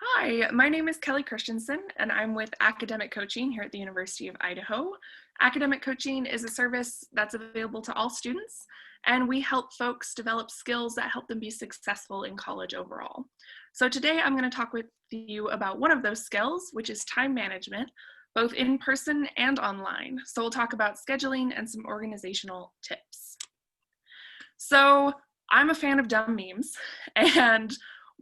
Hi, my name is Kelly Christensen, and I'm with Academic Coaching here at the University of Idaho. Academic Coaching is a service that's available to all students, and we help folks develop skills that help them be successful in college overall. So today I'm going to talk with you about one of those skills, which is time management, both in person and online. So we'll talk about scheduling and some organizational tips. So I'm a fan of dumb memes, and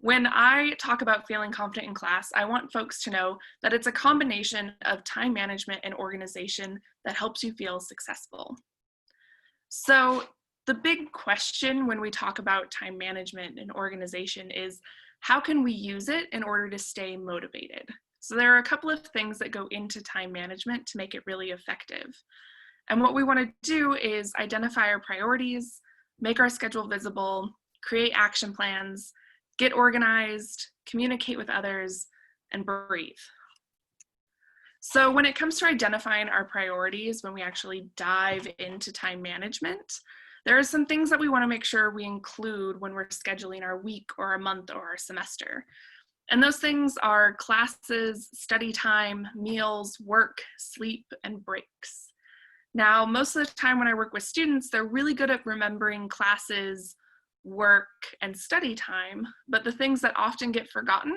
when I talk about feeling confident in class, I want folks to know that it's a combination of time management and organization that helps you feel successful. So the big question when we talk about time management and organization is, how can we use it in order to stay motivated? So there are a couple of things that go into time management to make it really effective. And what we want to do is identify our priorities, make our schedule visible, create action plans, get organized, communicate with others, and breathe. So when it comes to identifying our priorities, when we actually dive into time management, there are some things that we want to make sure we include when we're scheduling our week or our month or our semester. And those things are classes, study time, meals, work, sleep, and breaks. Now, most of the time when I work with students, they're really good at remembering classes, work, and study time, but the things that often get forgotten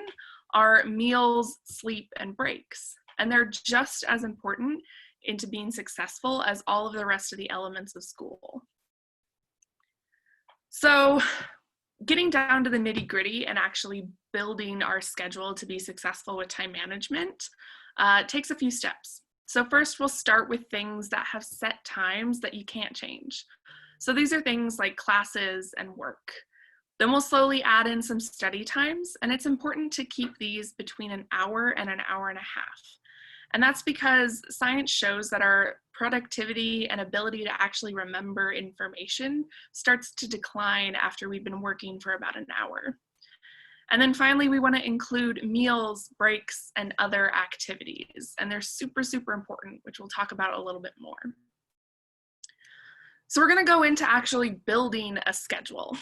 are meals, sleep, and breaks. And they're just as important into being successful as all of the rest of the elements of school. So getting down to the nitty-gritty and actually building our schedule to be successful with time management takes a few steps. So first, we'll start with things that have set times that you can't change. So these are things like classes and work. Then we'll slowly add in some study times, and it's important to keep these between an hour and an hour and a half. And that's because science shows that our productivity and ability to actually remember information starts to decline after we've been working for about an hour. And then finally, we want to include meals, breaks, and other activities. And they're super, super important, which we'll talk about a little bit more. So we're going to go into actually building a schedule,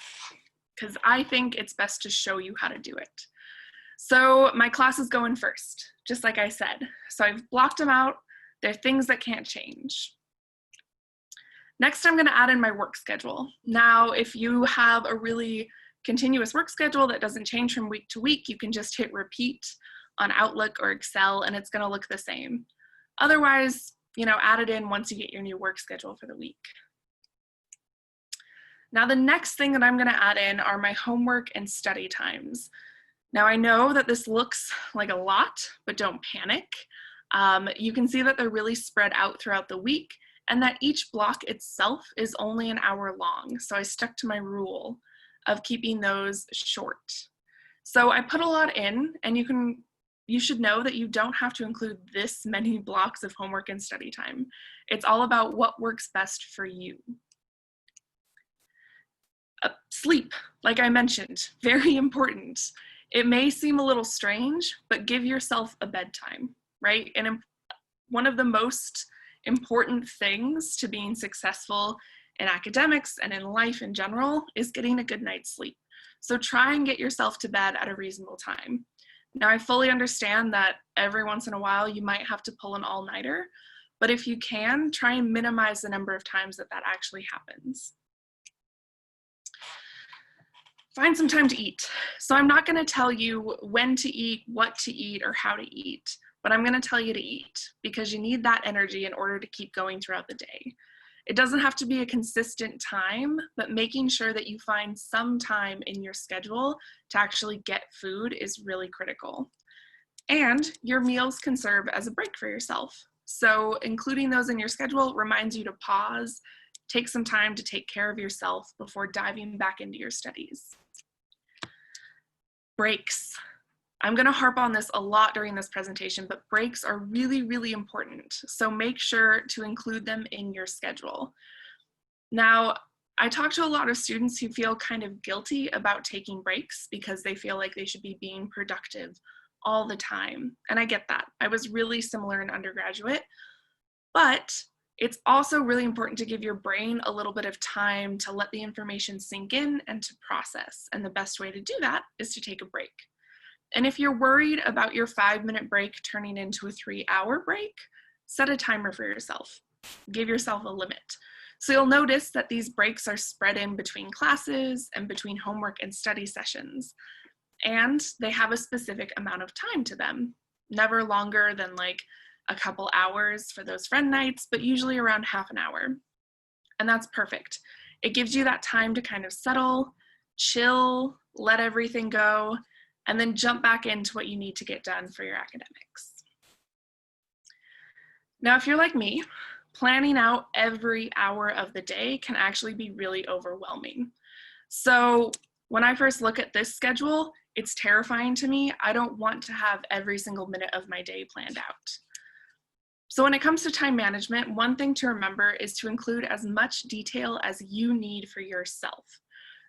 because I think it's best to show you how to do it. So my classes go in first, just like I said. So I've blocked them out. They're things that can't change. Next, I'm going to add in my work schedule. Now, if you have a really continuous work schedule that doesn't change from week to week, you can just hit repeat on Outlook or Excel, and it's going to look the same. Otherwise, add it in once you get your new work schedule for the week. Now, the next thing that I'm going to add in are my homework and study times. Now, I know that this looks like a lot, but don't panic. You can see that they're really spread out throughout the week, and that each block itself is only an hour long. So I stuck to my rule of keeping those short. So I put a lot in, and you should know that you don't have to include this many blocks of homework and study time. It's all about what works best for you. Sleep, like I mentioned, very important. It may seem a little strange, but give yourself a bedtime, right? And one of the most important things to being successful in academics and in life in general is getting a good night's sleep. So try and get yourself to bed at a reasonable time. Now, I fully understand that every once in a while you might have to pull an all-nighter, but if you can, try and minimize the number of times that actually happens. Find some time to eat. So I'm not going to tell you when to eat, what to eat, or how to eat, but I'm going to tell you to eat because you need that energy in order to keep going throughout the day. It doesn't have to be a consistent time, but making sure that you find some time in your schedule to actually get food is really critical. And your meals can serve as a break for yourself. So including those in your schedule reminds you to pause, take some time to take care of yourself before diving back into your studies. Breaks. I'm going to harp on this a lot during this presentation, but breaks are really, really important. So make sure to include them in your schedule. Now, I talk to a lot of students who feel kind of guilty about taking breaks because they feel like they should be being productive all the time. And I get that. I was really similar in undergraduate, but it's also really important to give your brain a little bit of time to let the information sink in and to process. And the best way to do that is to take a break. And if you're worried about your 5-minute break turning into a 3-hour break, set a timer for yourself. Give yourself a limit. So you'll notice that these breaks are spread in between classes and between homework and study sessions. And they have a specific amount of time to them. Never longer than like a couple hours for those friend nights, but usually around half an hour. And that's perfect. It gives you that time to kind of settle, chill, let everything go, and then jump back into what you need to get done for your academics. Now, if you're like me, planning out every hour of the day can actually be really overwhelming. So when I first look at this schedule, it's terrifying to me. I don't want to have every single minute of my day planned out. So when it comes to time management, one thing to remember is to include as much detail as you need for yourself.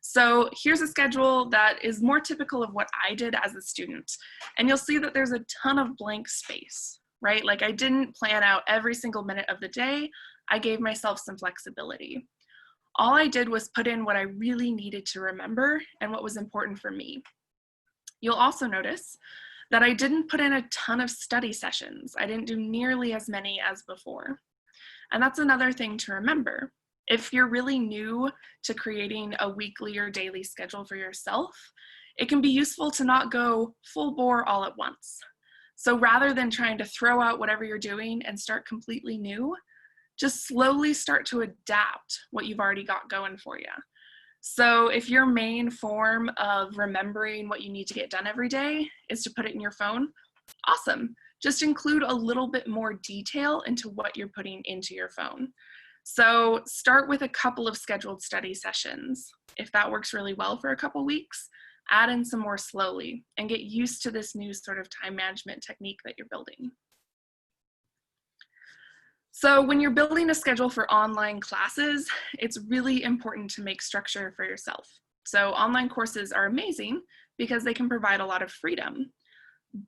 So here's a schedule that is more typical of what I did as a student. And you'll see that there's a ton of blank space, right? Like I didn't plan out every single minute of the day. I gave myself some flexibility. All I did was put in what I really needed to remember and what was important for me. You'll also notice that I didn't put in a ton of study sessions. I didn't do nearly as many as before. And that's another thing to remember. If you're really new to creating a weekly or daily schedule for yourself, it can be useful to not go full bore all at once. So rather than trying to throw out whatever you're doing and start completely new, just slowly start to adapt what you've already got going for you. So if your main form of remembering what you need to get done every day is to put it in your phone, awesome. Just include a little bit more detail into what you're putting into your phone. So start with a couple of scheduled study sessions. If that works really well for a couple weeks, add in some more slowly and get used to this new sort of time management technique that you're building. So when you're building a schedule for online classes, it's really important to make structure for yourself. So online courses are amazing because they can provide a lot of freedom,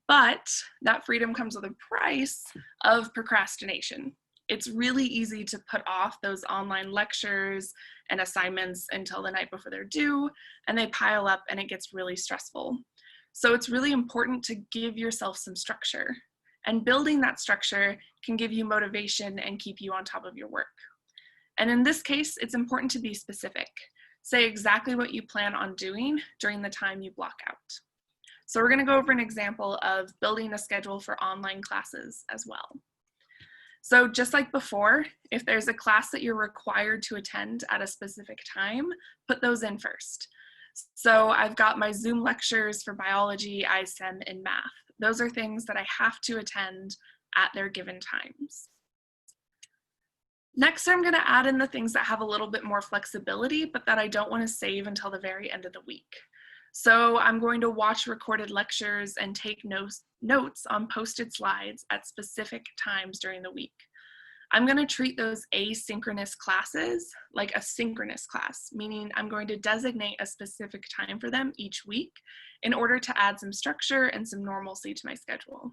but that freedom comes with a price of procrastination. It's really easy to put off those online lectures and assignments until the night before they're due, and they pile up and it gets really stressful. So it's really important to give yourself some structure. And building that structure can give you motivation and keep you on top of your work. And in this case, it's important to be specific. Say exactly what you plan on doing during the time you block out. So we're going to go over an example of building a schedule for online classes as well. So just like before, if there's a class that you're required to attend at a specific time, put those in first. So I've got my Zoom lectures for biology, ISEM, and math. Those are things that I have to attend at their given times. Next, I'm going to add in the things that have a little bit more flexibility, but that I don't want to save until the very end of the week. So I'm going to watch recorded lectures and take notes on posted slides at specific times during the week. I'm going to treat those asynchronous classes like a synchronous class, meaning I'm going to designate a specific time for them each week in order to add some structure and some normalcy to my schedule.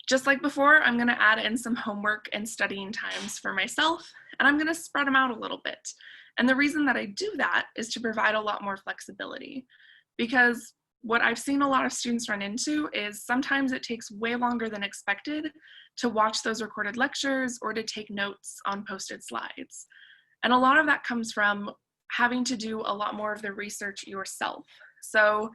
Just like before, I'm going to add in some homework and studying times for myself, and I'm going to spread them out a little bit. And the reason that I do that is to provide a lot more flexibility, because what I've seen a lot of students run into is sometimes it takes way longer than expected to watch those recorded lectures or to take notes on posted slides. And a lot of that comes from having to do a lot more of the research yourself. So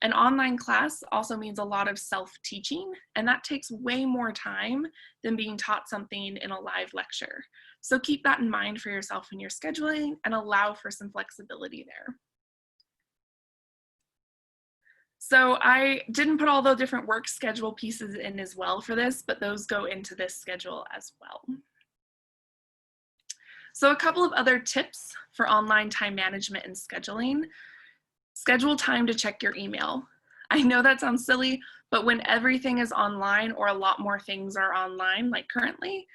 an online class also means a lot of self-teaching, and that takes way more time than being taught something in a live lecture. So keep that in mind for yourself when you're scheduling and allow for some flexibility there. So I didn't put all the different work schedule pieces in as well for this, but those go into this schedule as well. So a couple of other tips for online time management and scheduling. Schedule time to check your email. I know that sounds silly, but when everything is online or a lot more things are online, like currently,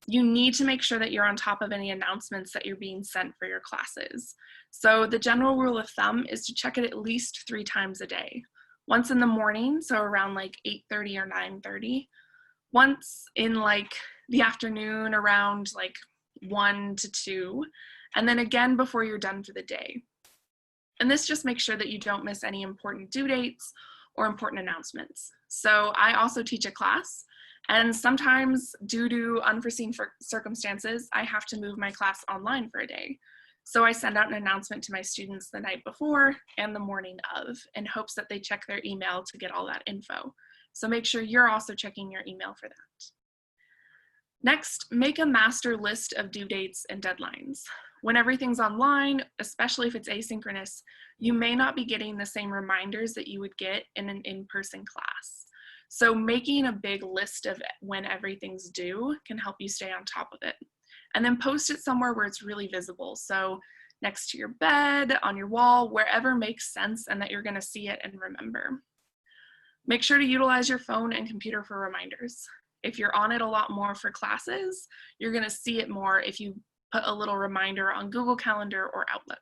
you need to make sure that you're on top of any announcements that you're being sent for your classes. So the general rule of thumb is to check it at least 3 times a day. Once in the morning, so around like 8:30 or 9:30. Once in like the afternoon around like 1 to 2, and then again before you're done for the day. And this just makes sure that you don't miss any important due dates or important announcements. So I also teach a class, and sometimes due to unforeseen circumstances, I have to move my class online for a day. So I send out an announcement to my students the night before and the morning of in hopes that they check their email to get all that info. So make sure you're also checking your email for that. Next, make a master list of due dates and deadlines. When everything's online, especially if it's asynchronous, you may not be getting the same reminders that you would get in an in-person class. So making a big list of when everything's due can help you stay on top of it. And then post it somewhere where it's really visible. So next to your bed, on your wall, wherever makes sense and that you're going to see it and remember. Make sure to utilize your phone and computer for reminders. If you're on it a lot more for classes, you're going to see it more if you put a little reminder on Google Calendar or Outlook.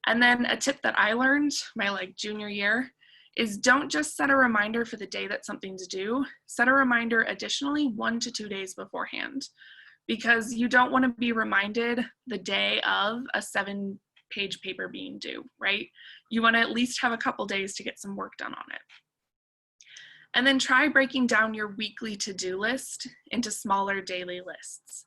And then a tip that I learned my junior year is don't just set a reminder for the day that something's due. Set a reminder additionally 1 to 2 days beforehand, because you don't want to be reminded the day of a 7-page paper being due, right? You want to at least have a couple days to get some work done on it. And then try breaking down your weekly to-do list into smaller daily lists.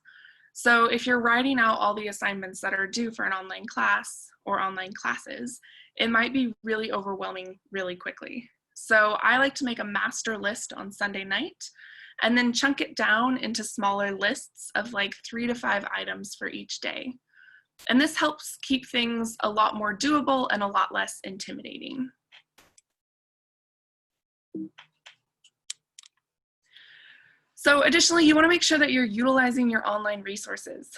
So if you're writing out all the assignments that are due for an online class or online classes, it might be really overwhelming really quickly. So I like to make a master list on Sunday night and then chunk it down into smaller lists of 3 to 5 items for each day. And this helps keep things a lot more doable and a lot less intimidating. So additionally, you want to make sure that you're utilizing your online resources.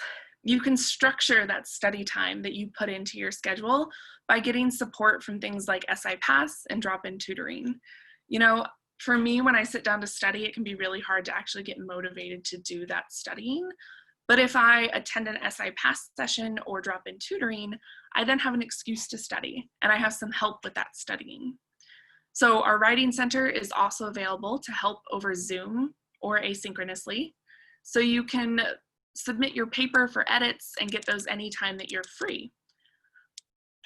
You can structure that study time that you put into your schedule by getting support from things like SI Pass and drop-in tutoring. For me, when I sit down to study, it can be really hard to actually get motivated to do that studying. But if I attend an SI Pass session or drop-in tutoring, I then have an excuse to study, and I have some help with that studying. So our Writing Center is also available to help over Zoom or asynchronously. So you can submit your paper for edits and get those anytime that you're free.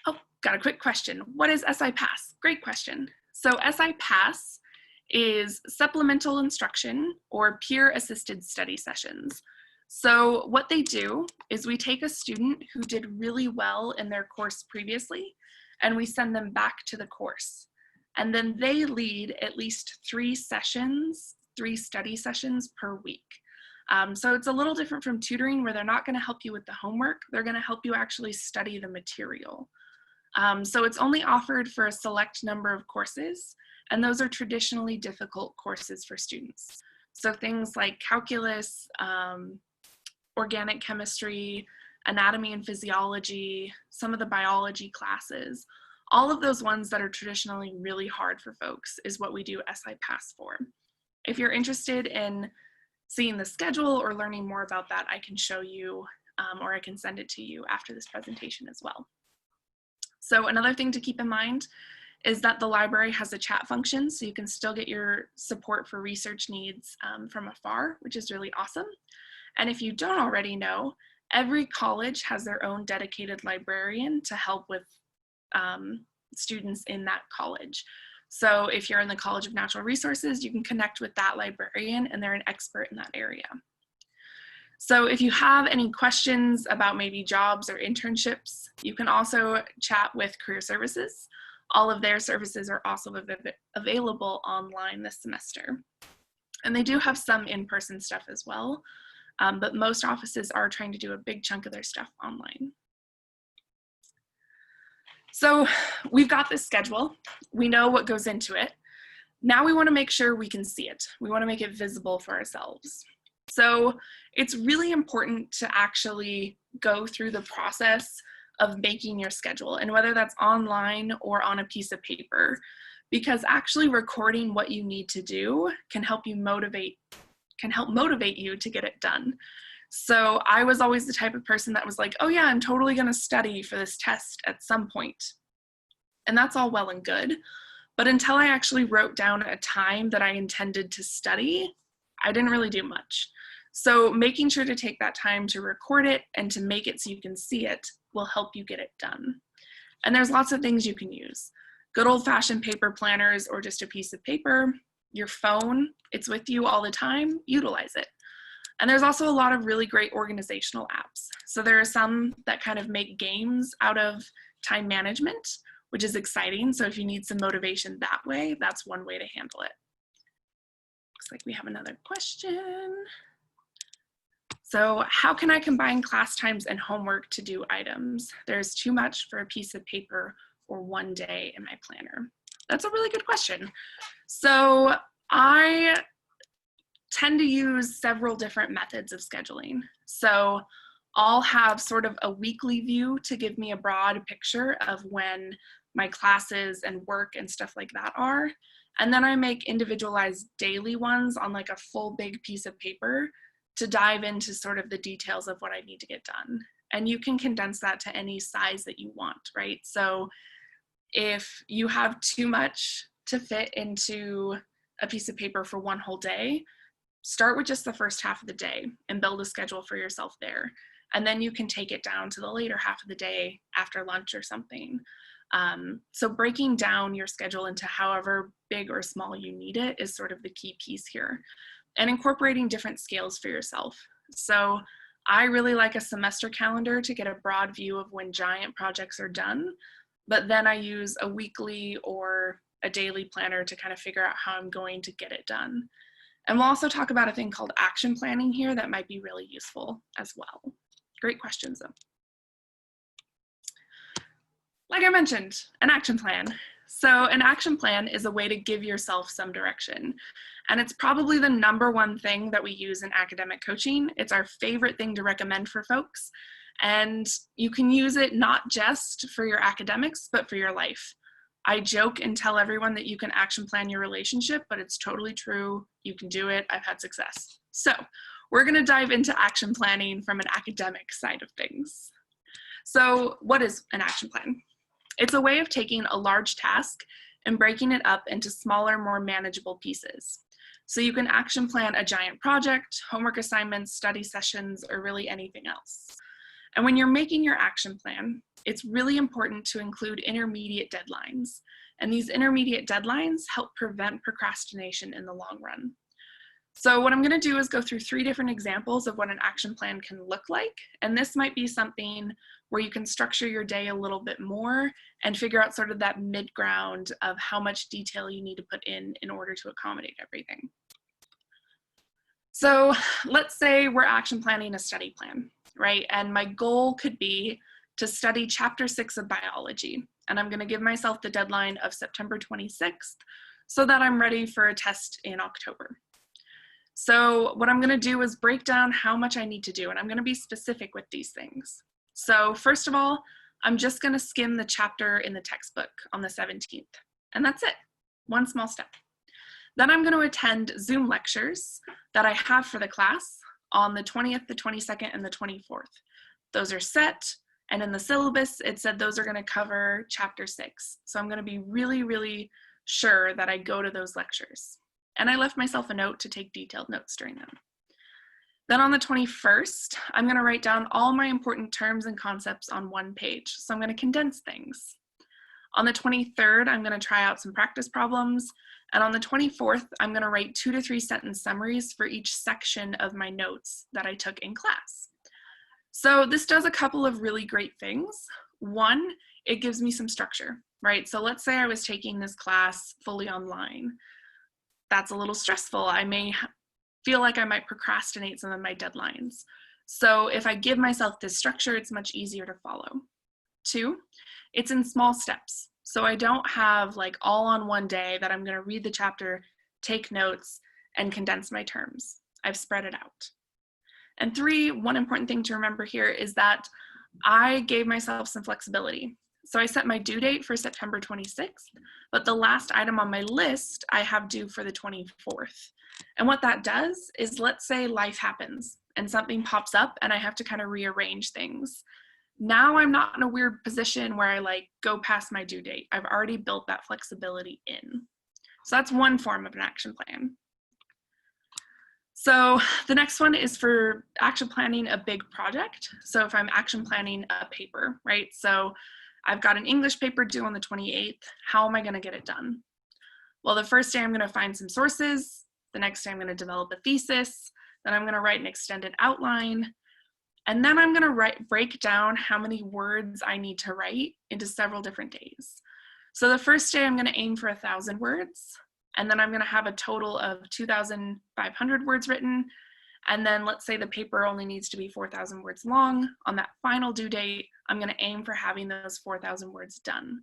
Oh, got a quick question. What is SI Pass? Great question. So SI Pass is supplemental instruction or peer-assisted study sessions. So what they do is we take a student who did really well in their course previously, and we send them back to the course. And then they lead at least 3 study sessions per week. So it's a little different from tutoring, where they're not going to help you with the homework. They're going to help you actually study the material. So it's only offered for a select number of courses, and those are traditionally difficult courses for students. So things like calculus, organic chemistry, anatomy and physiology, some of the biology classes, all of those ones that are traditionally really hard for folks is what we do SI Pass for. If you're interested in seeing the schedule or learning more about that, I can show you or I can send it to you after this presentation as well. So another thing to keep in mind is that the library has a chat function, so you can still get your support for research needs from afar, which is really awesome. And if you don't already know, every college has their own dedicated librarian to help with students in that college. So if you're in the College of Natural Resources, you can connect with that librarian, and they're an expert in that area. So if you have any questions about maybe jobs or internships, you can also chat with Career Services. All of their services are also available online this semester. And they do have some in-person stuff as well, but most offices are trying to do a big chunk of their stuff online. So we've got this schedule. We know what goes into it. Now we want to make sure we can see it. We want to make it visible for ourselves. So it's really important to actually go through the process of making your schedule, and whether that's online or on a piece of paper, because actually recording what you need to do can help motivate you to get it done. So I was always the type of person that was like, oh yeah, I'm totally going to study for this test at some point. And that's all well and good. But until I actually wrote down a time that I intended to study, I didn't really do much. So making sure to take that time to record it and to make it so you can see it will help you get it done. And there's lots of things you can use. Good old-fashioned paper planners or just a piece of paper, your phone, it's with you all the time, utilize it. And there's also a lot of really great organizational apps. So there are some that kind of make games out of time management, which is exciting. So if you need some motivation that way, that's one way to handle it. Looks like we have another question. So how can I combine class times and homework to do items? There's too much for a piece of paper or one day in my planner. That's a really good question. So I tend to use several different methods of scheduling. So I'll have sort of a weekly view to give me a broad picture of when my classes and work and stuff like that are. And then I make individualized daily ones on like a full big piece of paper to dive into sort of the details of what I need to get done. And you can condense that to any size that you want, right? So if you have too much to fit into a piece of paper for one whole day, start with just the first half of the day and build a schedule for yourself there. And then you can take it down to the later half of the day after lunch or something. So breaking down your schedule into however big or small you need it is sort of the key piece here. And incorporating different scales for yourself. So I really like a semester calendar to get a broad view of when giant projects are done, but then I use a weekly or a daily planner to kind of figure out how I'm going to get it done. And we'll also talk about a thing called action planning here that might be really useful as well. Great questions though. Like I mentioned, an action plan. So an action plan is a way to give yourself some direction. And it's probably the #1 thing that we use in academic coaching. It's our favorite thing to recommend for folks. And you can use it not just for your academics, but for your life. I joke and tell everyone that you can action plan your relationship, but it's totally true. You can do it. I've had success. So we're going to dive into action planning from an academic side of things. So what is an action plan? It's a way of taking a large task and breaking it up into smaller, more manageable pieces. So you can action plan a giant project, homework assignments, study sessions, or really anything else. And when you're making your action plan, it's really important to include intermediate deadlines. And these intermediate deadlines help prevent procrastination in the long run. So what I'm going to do is go through 3 different examples of what an action plan can look like. And this might be something where you can structure your day a little bit more and figure out sort of that mid-ground of how much detail you need to put in order to accommodate everything. So let's say we're action planning a study plan, right? And my goal could be to study chapter 6 of biology. And I'm going to give myself the deadline of September 26th so that I'm ready for a test in October. So what I'm going to do is break down how much I need to do, and I'm going to be specific with these things. So first of all, I'm just going to skim the chapter in the textbook on the 17th, and that's it, one small step. Then I'm going to attend Zoom lectures that I have for the class on the 20th, the 22nd, and the 24th. Those are set, and in the syllabus, it said those are going to cover chapter 6. So I'm going to be really, really sure that I go to those lectures. And I left myself a note to take detailed notes during them. Then on the 21st, I'm going to write down all my important terms and concepts on one page. So I'm going to condense things. On the 23rd, I'm going to try out some practice problems. And on the 24th, I'm going to write 2 to 3 sentence summaries for each section of my notes that I took in class. So this does a couple of really great things. One, it gives me some structure, right? So let's say I was taking this class fully online. That's a little stressful. I may feel like I might procrastinate some of my deadlines. So if I give myself this structure, it's much easier to follow. 2, it's in small steps. So I don't have like all on one day that I'm going to read the chapter, take notes, and condense my terms. I've spread it out. And 3, one important thing to remember here is that I gave myself some flexibility. So I set my due date for September 26th, but the last item on my list I have due for the 24th. And what that does is, let's say life happens and something pops up and I have to kind of rearrange things. Now I'm not in a weird position where I like go past my due date. I've already built that flexibility in. So that's one form of an action plan. So the next one is for action planning a big project. So if I'm action planning a paper, right? So I've got an English paper due on the 28th. How am I going to get it done? Well, the first day I'm going to find some sources. The next day I'm going to develop a thesis. Then I'm going to write an extended outline. And then I'm going to break down how many words I need to write into several different days. So the first day I'm going to aim for 1,000 words. And then I'm going to have a total of 2,500 words written. And then let's say the paper only needs to be 4,000 words long. On that final due date, I'm going to aim for having those 4,000 words done.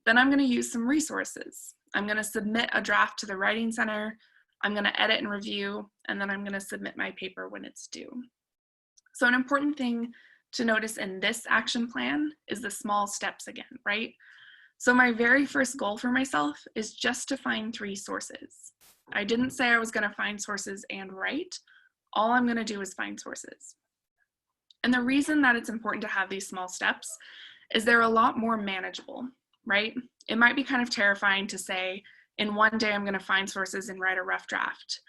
Then I'm going to use some resources. I'm going to submit a draft to the Writing Center. I'm going to edit and review, and then I'm going to submit my paper when it's due. So an important thing to notice in this action plan is the small steps again, right? So my very first goal for myself is just to find 3 sources. I didn't say I was going to find sources and write. All I'm going to do is find sources. And the reason that it's important to have these small steps is they're a lot more manageable, right? It might be kind of terrifying to say, in one day I'm going to find sources and write a rough draft.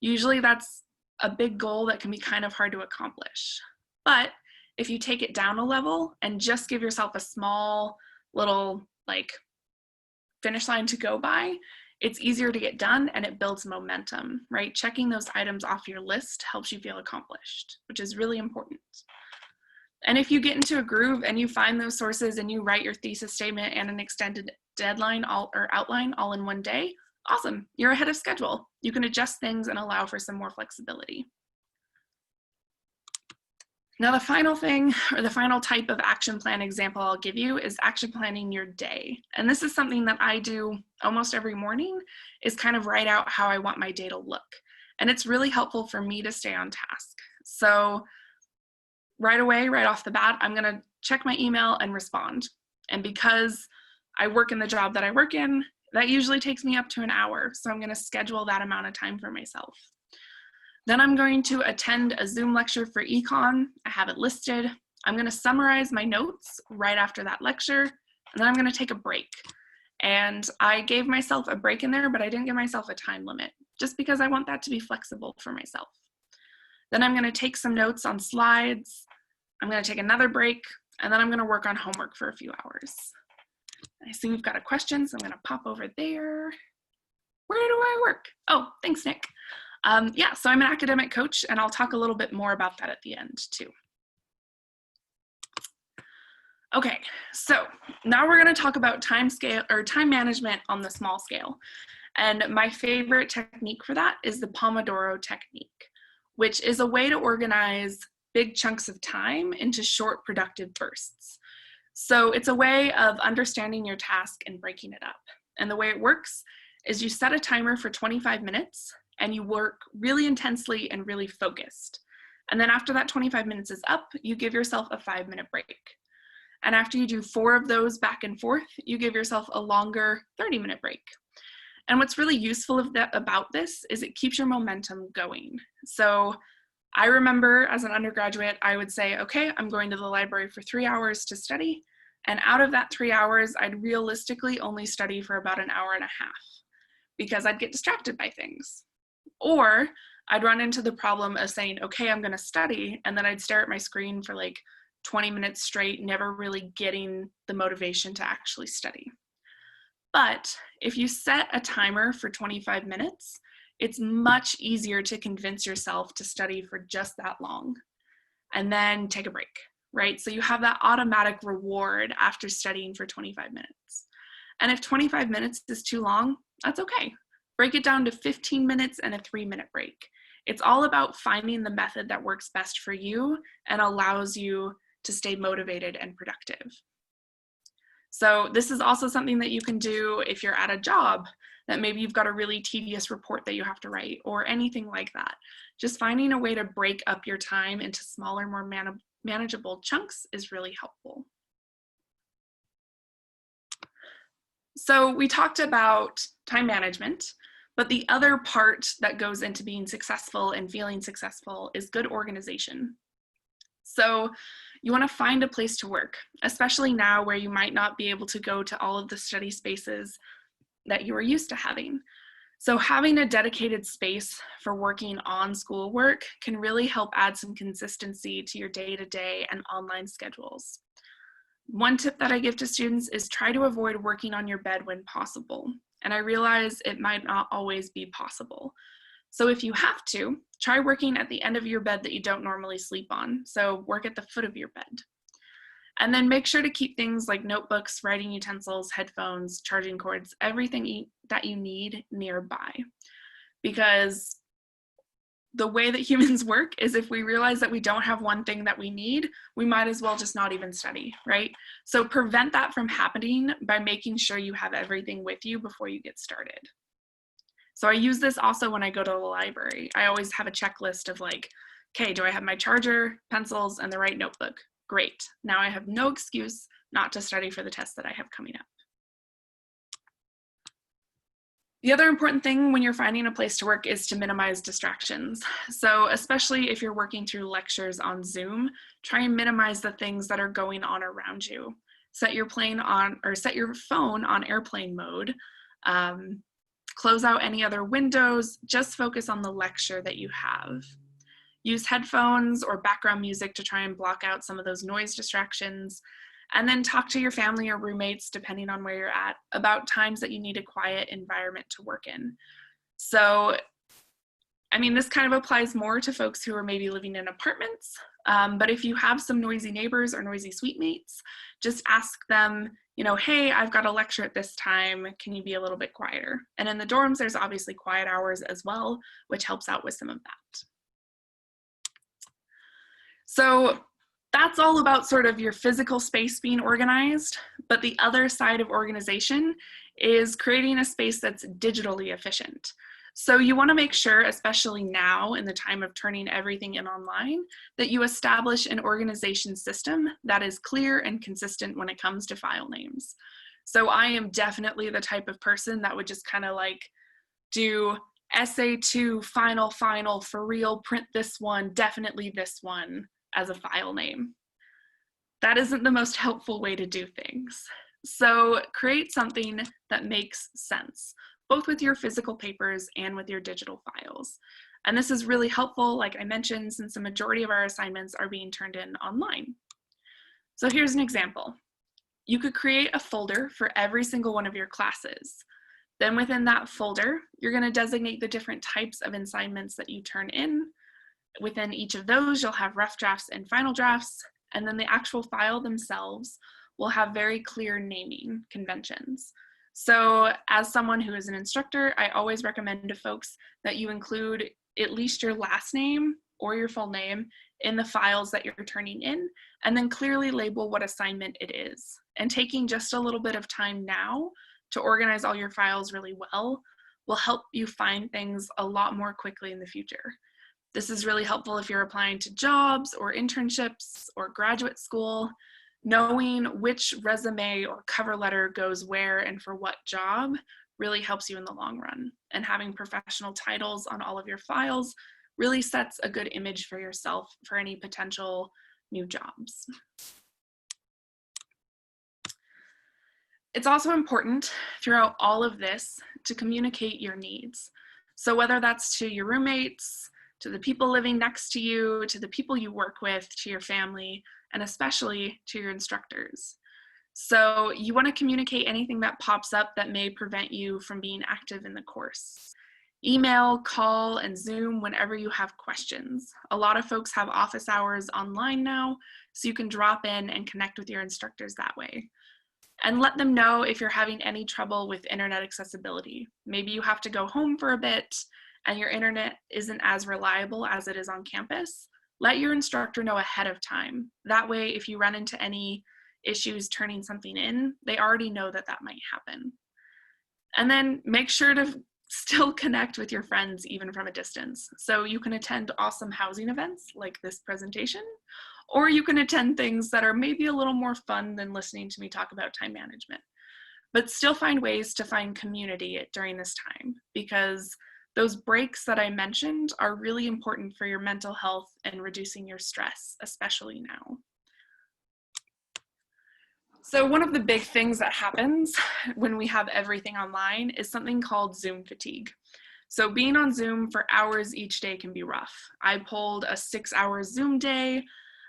Usually that's a big goal that can be kind of hard to accomplish. But if you take it down a level and just give yourself a small little finish line to go by, it's easier to get done and it builds momentum, right? Checking those items off your list helps you feel accomplished, which is really important. And if you get into a groove and you find those sources and you write your thesis statement and an extended deadline or outline all in one day, awesome, you're ahead of schedule. You can adjust things and allow for some more flexibility. Now the final thing, or the final type of action plan example I'll give you is action planning your day. And this is something that I do almost every morning, is kind of write out how I want my day to look. And it's really helpful for me to stay on task. So right away, right off the bat, I'm gonna check my email and respond. And because I work in the job that I work in, that usually takes me up to an hour. So I'm gonna schedule that amount of time for myself. Then I'm going to attend a Zoom lecture for econ. I have it listed. I'm going to summarize my notes right after that lecture, and then I'm going to take a break. And I gave myself a break in there, but I didn't give myself a time limit, just because I want that to be flexible for myself. Then I'm going to take some notes on slides. I'm going to take another break, and then I'm going to work on homework for a few hours. I see we've got a question, so I'm going to pop over there. Where do I work? Oh, thanks, Nick. Yeah, so I'm an academic coach, and I'll talk a little bit more about that at the end too. Okay, so now we're going to talk about time management on the small scale. And my favorite technique for that is the Podomoro Technique, which is a way to organize big chunks of time into short, productive bursts. So it's a way of understanding your task and breaking it up. And the way it works is you set a timer for 25 minutes, and you work really intensely and really focused. And then after that 25 minutes is up, you give yourself a 5-minute break. And after you do 4 of those back and forth, you give yourself a longer 30-minute break. And what's really useful about this is it keeps your momentum going. So I remember as an undergraduate, I would say, okay, I'm going to the library for 3 hours to study. And out of that 3 hours, I'd realistically only study for about an hour and a half because I'd get distracted by things. Or I'd run into the problem of saying, okay, I'm going to study, and then I'd stare at my screen for 20 minutes straight, never really getting the motivation to actually study. But if you set a timer for 25 minutes, it's much easier to convince yourself to study for just that long and then take a break, right? So you have that automatic reward after studying for 25 minutes. And if 25 minutes is too long, that's okay. Break it down to 15 minutes and a 3-minute break. It's all about finding the method that works best for you and allows you to stay motivated and productive. So this is also something that you can do if you're at a job that maybe you've got a really tedious report that you have to write or anything like that. Just finding a way to break up your time into smaller, more manageable chunks is really helpful. So we talked about time management, but the other part that goes into being successful and feeling successful is good organization. So you want to find a place to work, especially now where you might not be able to go to all of the study spaces that you were used to having. So having a dedicated space for working on schoolwork can really help add some consistency to your day-to-day and online schedules. One tip that I give to students is try to avoid working on your bed when possible. And I realize it might not always be possible. So if you have to, try working at the end of your bed that you don't normally sleep on. So work at the foot of your bed. And then make sure to keep things like notebooks, writing utensils, headphones, charging cords, everything that you need nearby. Because the way that humans work is if we realize that we don't have one thing that we need, we might as well just not even study, right? So prevent that from happening by making sure you have everything with you before you get started. So I use this also when I go to the library. I always have a checklist of like, okay, do I have my charger, pencils, and the right notebook? Great. Now I have no excuse not to study for the test that I have coming up. The other important thing when you're finding a place to work is to minimize distractions. So especially if you're working through lectures on Zoom, try and minimize the things that are going on around you. Set your phone on airplane mode. Close out any other windows. Just focus on the lecture that you have. Use headphones or background music to try and block out some of those noise distractions. And then talk to your family or roommates, depending on where you're at, about times that you need a quiet environment to work in. So, I mean, this kind of applies more to folks who are maybe living in apartments, but if you have some noisy neighbors or noisy suite mates, just ask them, you know, hey, I've got a lecture at this time, can you be a little bit quieter? And in the dorms, there's obviously quiet hours as well, which helps out with some of that. So, that's all about sort of your physical space being organized, but the other side of organization is creating a space that's digitally efficient. So you want to make sure, especially now in the time of turning everything in online, that you establish an organization system that is clear and consistent when it comes to file names. So I am definitely the type of person that would just kind of like do SA2, final, for real, print this one, definitely this one, as a file name. That isn't the most helpful way to do things. So create something that makes sense, both with your physical papers and with your digital files. And this is really helpful, like I mentioned, since the majority of our assignments are being turned in online. So here's an example. You could create a folder for every single one of your classes. Then within that folder, you're going to designate the different types of assignments that you turn in. Within each of those, you'll have rough drafts and final drafts, and then the actual file themselves will have very clear naming conventions. So as someone who is an instructor, I always recommend to folks that you include at least your last name or your full name in the files that you're turning in, and then clearly label what assignment it is. And taking just a little bit of time now to organize all your files really well will help you find things a lot more quickly in the future. This is really helpful if you're applying to jobs or internships or graduate school. Knowing which resume or cover letter goes where and for what job really helps you in the long run. And having professional titles on all of your files really sets a good image for yourself for any potential new jobs. It's also important throughout all of this to communicate your needs. So whether that's to your roommates, to the people living next to you, to the people you work with, to your family, and especially to your instructors. So you want to communicate anything that pops up that may prevent you from being active in the course. Email, call, and Zoom whenever you have questions. A lot of folks have office hours online now, so you can drop in and connect with your instructors that way. And let them know if you're having any trouble with internet accessibility. Maybe you have to go home for a bit and your internet isn't as reliable as it is on campus. Let your instructor know ahead of time. That way, if you run into any issues turning something in, they already know that that might happen. And then make sure to still connect with your friends even from a distance. So you can attend awesome housing events like this presentation, or you can attend things that are maybe a little more fun than listening to me talk about time management. But still find ways to find community during this time, because those breaks that I mentioned are really important for your mental health and reducing your stress, especially now. So one of the big things that happens when we have everything online is something called Zoom fatigue. So being on Zoom for hours each day can be rough. I pulled a 6-hour Zoom day.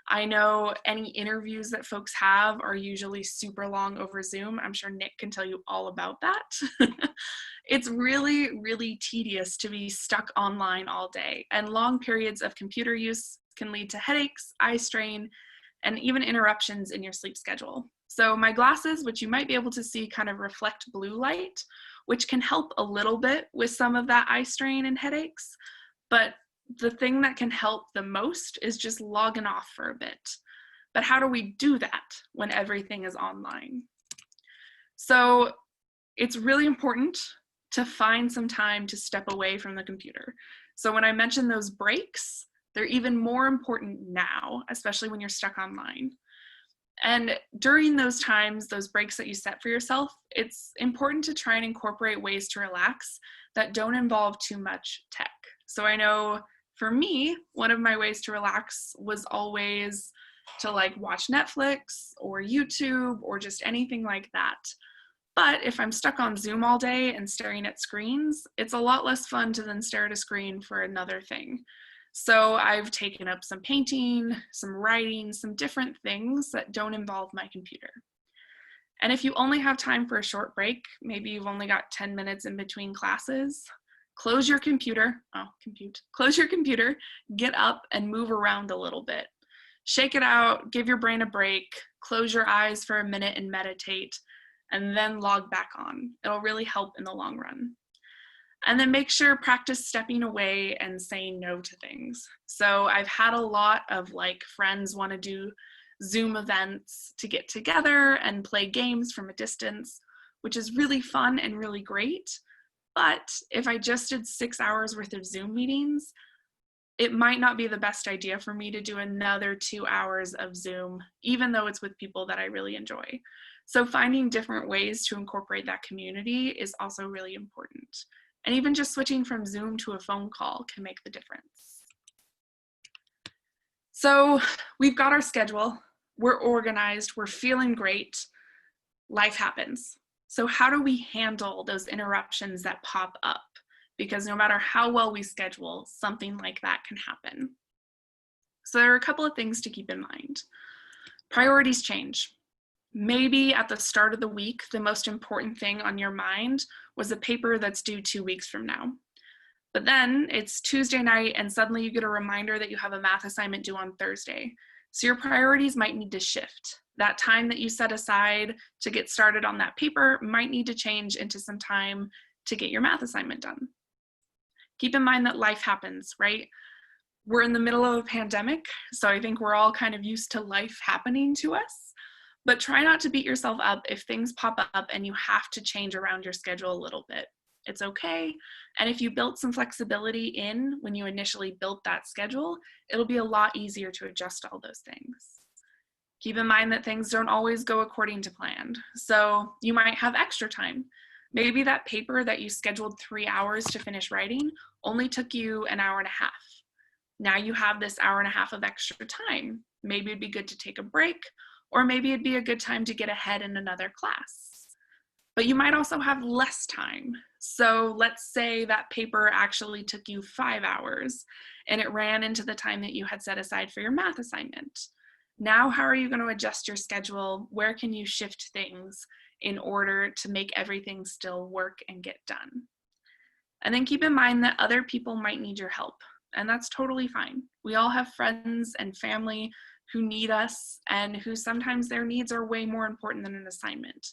I know any interviews that folks have are usually super long over Zoom. I'm sure Nick can tell you all about that. It's really, really tedious to be stuck online all day, and long periods of computer use can lead to headaches, eye strain, and even interruptions in your sleep schedule. So my glasses, which you might be able to see, kind of reflect blue light, which can help a little bit with some of that eye strain and headaches. But the thing that can help the most is just logging off for a bit. But how do we do that when everything is online? So it's really important to find some time to step away from the computer. So when I mentioned those breaks, they're even more important now, especially when you're stuck online. And during those times, those breaks that you set for yourself, it's important to try and incorporate ways to relax that don't involve too much tech. So I know for me, one of my ways to relax was always to like watch Netflix or YouTube or just anything like that. But if I'm stuck on Zoom all day and staring at screens, it's a lot less fun to then stare at a screen for another thing. So I've taken up some painting, some writing, some different things that don't involve my computer. And if you only have time for a short break, maybe you've only got 10 minutes in between classes, close your computer, close your computer, get up and move around a little bit. Shake it out, give your brain a break, close your eyes for a minute and meditate, and then log back on. It'll really help in the long run. And then make sure practice stepping away and saying no to things. So I've had a lot of like friends want to do Zoom events to get together and play games from a distance, which is really fun and really great. But if I just did 6 hours worth of Zoom meetings, it might not be the best idea for me to do another 2 hours of Zoom, even though it's with people that I really enjoy. So finding different ways to incorporate that community is also really important. And even just switching from Zoom to a phone call can make the difference. So we've got our schedule, we're organized, we're feeling great, life happens. So how do we handle those interruptions that pop up? Because no matter how well we schedule, something like that can happen. So there are a couple of things to keep in mind. Priorities change. Maybe at the start of the week, the most important thing on your mind was a paper that's due 2 weeks from now. But then it's Tuesday night and suddenly you get a reminder that you have a math assignment due on Thursday. So your priorities might need to shift. That time that you set aside to get started on that paper might need to change into some time to get your math assignment done. Keep in mind that life happens, right? We're in the middle of a pandemic, so I think we're all kind of used to life happening to us. But try not to beat yourself up if things pop up and you have to change around your schedule a little bit. It's okay. And if you built some flexibility in when you initially built that schedule, it'll be a lot easier to adjust all those things. Keep in mind that things don't always go according to plan. So you might have extra time. Maybe that paper that you scheduled 3 hours to finish writing only took you an hour and a half. Now you have this hour and a half of extra time. Maybe it'd be good to take a break, or maybe it'd be a good time to get ahead in another class. But you might also have less time. So let's say that paper actually took you 5 hours and it ran into the time that you had set aside for your math assignment. Now, how are you going to adjust your schedule? Where can you shift things in order to make everything still work and get done? And then keep in mind that other people might need your help, and that's totally fine. We all have friends and family who need us and who sometimes their needs are way more important than an assignment.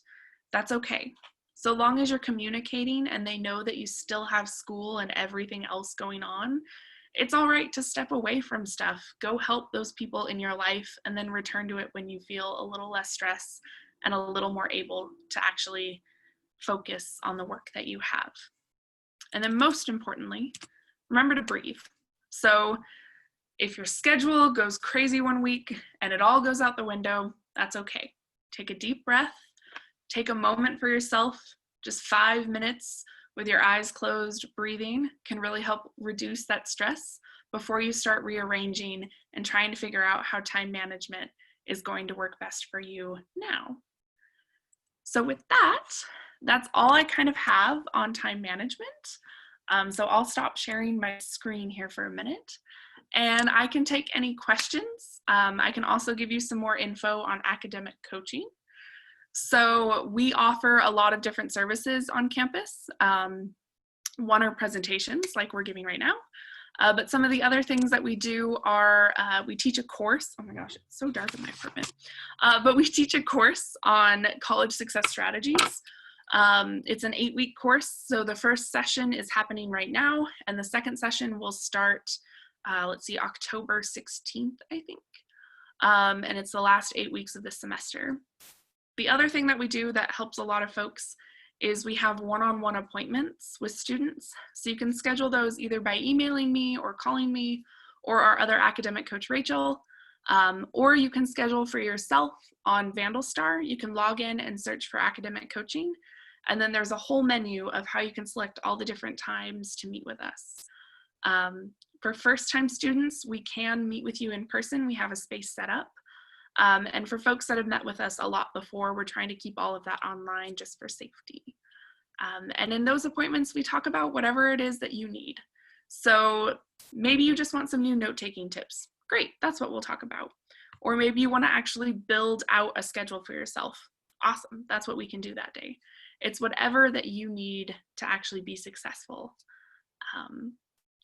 That's okay. So long as you're communicating and they know that you still have school and everything else going on, it's all right to step away from stuff. Go help those people in your life and then return to it when you feel a little less stress and a little more able to actually focus on the work that you have. And then most importantly, remember to breathe. So if your schedule goes crazy one week and it all goes out the window, that's okay. Take a deep breath, take a moment for yourself. Just 5 minutes with your eyes closed, breathing can really help reduce that stress before you start rearranging and trying to figure out how time management is going to work best for you now. So with that, that's all I kind of have on time management. So I'll stop sharing my screen here for a minute. and I can take any questions. I can also give you some more info on academic coaching. So we offer a lot of different services on campus. One are presentations like we're giving right now. But some of the other things that we do are we teach a course. Oh my gosh, it's so dark in my apartment. But we teach a course on college success strategies. It's an 8-week course. So the first session is happening right now, and the second session will start, let's see, October 16th, I think. And it's the last 8 weeks of this semester. The other thing that we do that helps a lot of folks is we have one-on-one appointments with students. So you can schedule those either by emailing me or calling me or our other academic coach, Rachel, or you can schedule for yourself on Vandalstar. You can log in and search for academic coaching. And then there's a whole menu of how you can select all the different times to meet with us. For first-time students, we can meet with you in person. We have a space set up. And for folks that have met with us a lot before, we're trying to keep all of that online just for safety. And in those appointments, we talk about whatever it is that you need. So maybe you just want some new note-taking tips. Great, that's what we'll talk about. Or maybe you want to actually build out a schedule for yourself. Awesome, that's what we can do that day. It's whatever that you need to actually be successful.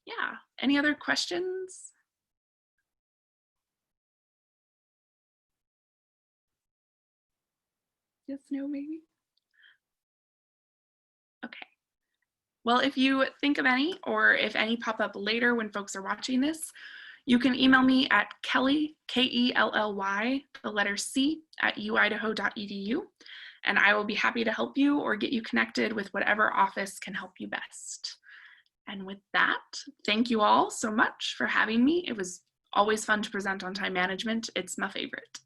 Yeah, any other questions? Yes, no, maybe? Okay. Well, if you think of any, or if any pop up later when folks are watching this, you can email me at Kelly, K-E-L-L-Y, the letter C, at uidaho.edu, and I will be happy to help you or get you connected with whatever office can help you best. And with that, thank you all so much for having me. It was always fun to present on time management. It's my favorite.